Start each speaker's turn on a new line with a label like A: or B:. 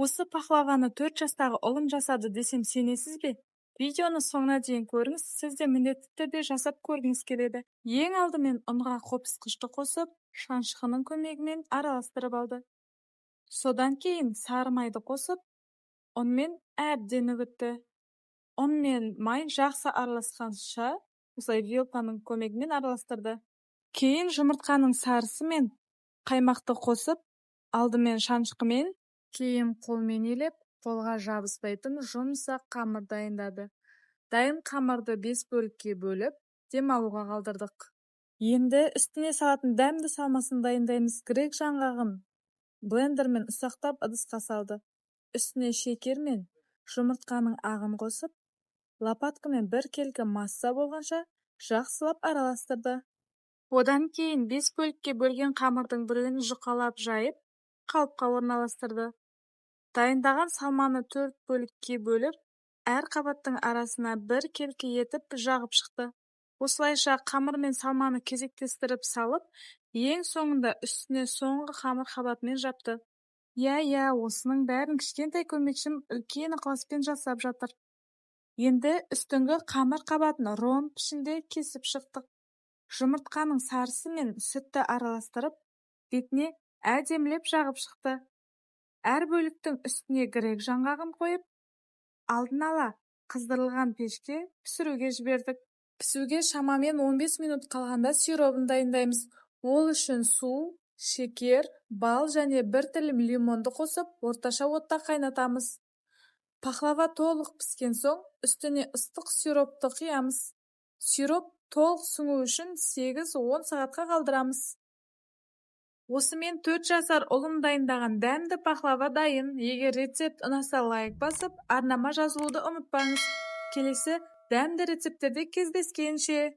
A: Осы пахлаваны 4 жастағы ұлым жасады десем сенесіз бе? Видеоны соңына дейін көріңіз, сіз де міндетті түрде жасап көргіңіз келеді. Ең алдымен ұнға қопсқышты қосып, шаншқының көмегімен араластырып алды. Содан кейін сары майды қосып, ұнмен әбден үгітті. Ұн мен май жақсы араласқанша, осылай вилканың көмегімен араластырды. Кейін жұмыртқаның сарысы мен қаймақты қосып, алдымен шаншқымен, кейін қолмен елеп, қолға жабыспайтын жұмсақ қамыр дайындады. Дайын қамырды 5 бөлікке бөліп, демалуға қалдырдық. Енді үстіне салатын дәмді салмасын дайындаймыз. Грек жаңғағын блендермен ұсақтап ыдысқа салды. Үстіне шекер мен жұмыртқаның ағын қосып, лопаткамен 1 келкі масса болғанша жақсылап араластырды. Одан кейін 5 бөлікке бөлген қамырдың біреуін жұқалап жайып, қалыпқа орналастырды. Дайындаған салманы 4 бөлікке бөліп, әр қабаттың арасына 1 келкі етіп жағып шықты. Осылайша қамыр мен салманы кезектестіріп салып, ең соңында үстіне соңғы қамыр қабатымен жапты. Осының бәрін кішкентай көмекшім үлкен ықыласпен жасап жатыр. Енді үстіңгі қамыр қабатын ромб пішінде кесіп шықтық. Жұмыртқаның сарысы мен сүтті араластырып, бетіне әдемілеп жағып шықты. Әр бөліктің үстіне грек жаңғағын қойып, алдын ала қыздырылған пешке пісіруге жібердік. Пісуге шамамен 15 минут қалғанда сиропын дайындаймыз. Ол үшін су, шекер, бал және 1 тілім лимонды қосып, орташа отта қайнатамыз. Пахлава толық піскен соң, үстіне ыстық сиропты құямыз. Сироп толық сіңу үшін 8-10 сағатқа қалдырамыз. Осымен 4 жасар ұлым дайындаған дәмді пахлава дайын. Егер рецепт ұнаса лайк басып, арнама жазылуды ұмытпаңыз. Келесі дәмді рецептерде кездескенше.